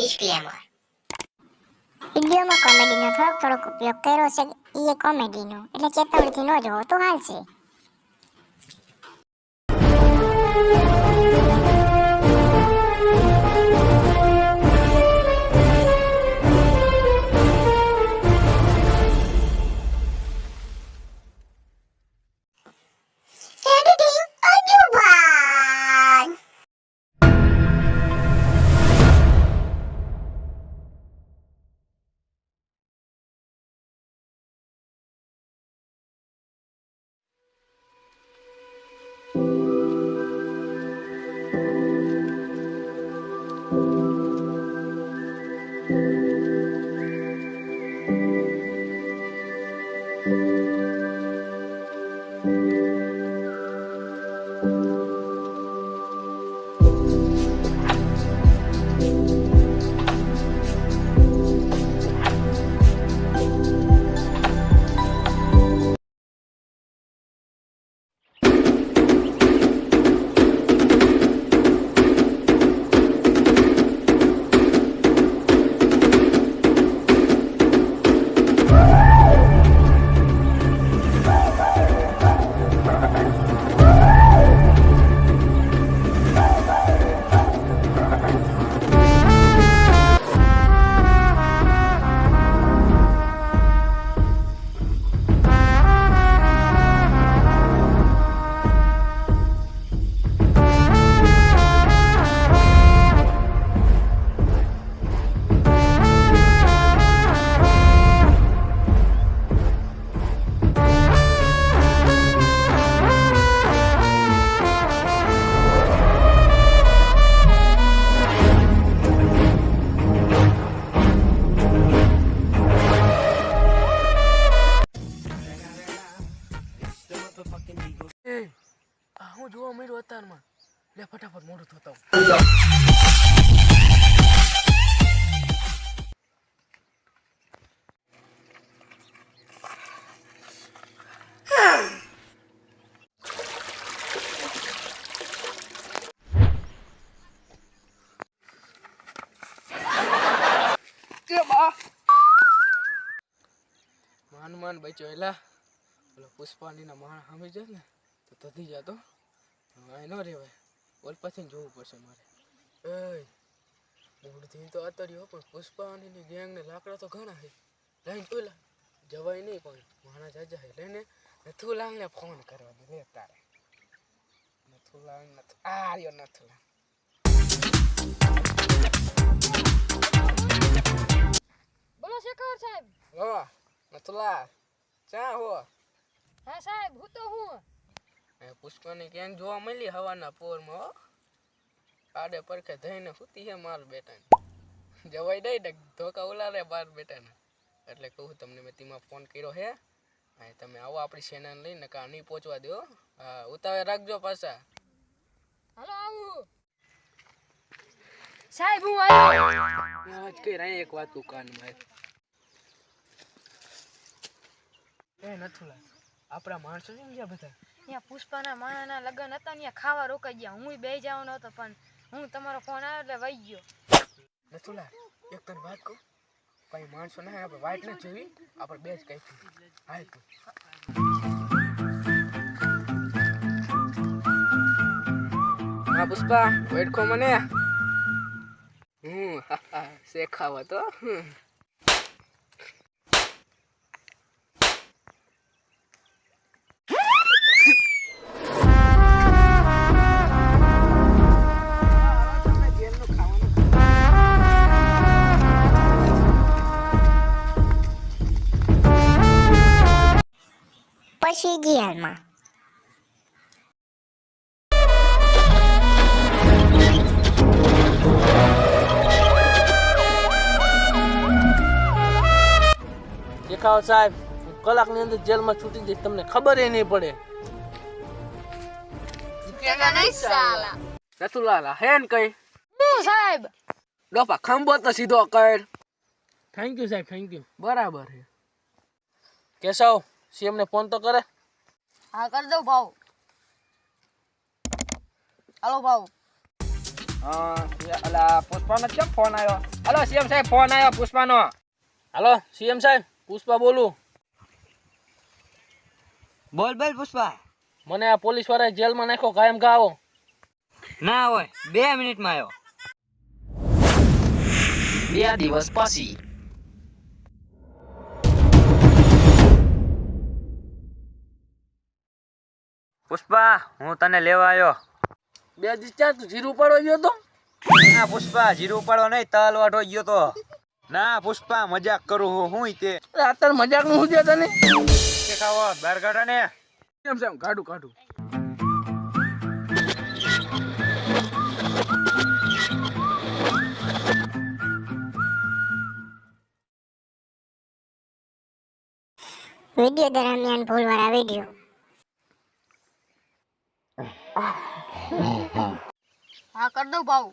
Disclaimer વિડીયોમાં કોમેડીનો થોડોક ઉપયોગ કર્યો છે એ કોમેડીનો એટલે ચેતવણીથી ન જોવો તો હાલશે. એડિટિંગ અજુબાન હું જોવા મળ્યો અત્યારમાં લે ફટાફટ મોડું થતા માન બચ્યો એલા ઓલો પુષ્પાની માણ સામે જાય ને તો થતી જતો આ ન રેવાય ઓલ પછી જોવું પડશે મારે. મૂળથી તો અત્યારે પણ પુષ્પાની ગેંગ ને લાકડા તો ઘણા છે લઈને પેલા જવાય નહીં પણ માણા જાજા છે લઈને નથુલાલ ને ફોન કરવા દે લે તારે નથુલાલ આ રહ્યો નથુલાલ. બોલો શેખર સાહેબ. હો નથુલાલ ચા હો? હા સાહેબ હું તો હું પુષ્પાની ગેંગ જોવા મળી હવાના પોરમાં હો આડે પરખે થઈને સુતી હે માર બેટાને જવાય દઈ ને ધોકા ઉલારે બાર બેટાને એટલે કહું તમને મેં તેમાં ફોન કર્યો હે હા તમે આવો આપણી સેના લઈને કા નહીં પહોંચવા દો. હા ઉતાવે રાખજો પાછા. હાલો આવું સાહેબ હું આવ્યો. આજ કઈ રાય એક વાત કાનમાં એ નથુલા આપણા માણસો છે ને જ્યાં બધા ત્યાં પુષ્પાના માણાના લગ્ન હતા ને ખાવા રોકાઈ ગયા. હું બે જવાનો હતો પણ હું તમારો ફોન આવ્યો એટલે વહી ગયો. નથુલા એક તને વાત કહું કઈ માણસો ના આપણે વાઈટ ન જોવી આપણે બે જ કઈ હાલ તું. હા પુષ્પા વેડખો મને શેખાવા તો પછી ગિયારમાં દેખાવ સાહેબ કલાકની અંદર જેલમાં છૂટી જઈશ તમને ખબર નહીં પડે. નથુલાલ હેન કઈ હું સાહેબ ડોપા ખંભો તો સીધો કર. થેન્ક યુ સાહેબ થેન્ક યુ. બરાબર છે. કેશવ સીએમ ને ફોન તો કરે. હા કરી દઉં ભાવ. હાલો ભાવ. અલા પુષ્પાનો કેમ ફોન આવ્યો? હલો સીએમ સાહેબ, ફોન આવ્યો પુષ્પાનો. હાલો સીએમ સાહેબ, પુષ્પા બોલું. બોલ બોલ પુષ્પા. મને આ પોલીસ વાળાએ જેલમાં નાખ્યો, કાયમ ગાવો. ના હોય, 2 મિનિટમાં આવ્યો. 2 દિવસ પછી પુષ્પા, હું તને લેવા આવ્યો. 2 દિવસ ત્યાં તું જીરું પાડવા ગયો તો? ના પુષ્પા, જીરું પાડો નહીં, તલ વાટો ગયો તો. ના પુષ્પા, મજાક કરું હું તે. અત્યારે મજાક નું શું છે તને? ખાવો બાર કાઢો ને. કેમ છે કાઢું કાઢું. વિડિયો દરમિયાન ભૂલવાળા વિડિયો. હા કર દઉં ભાવ.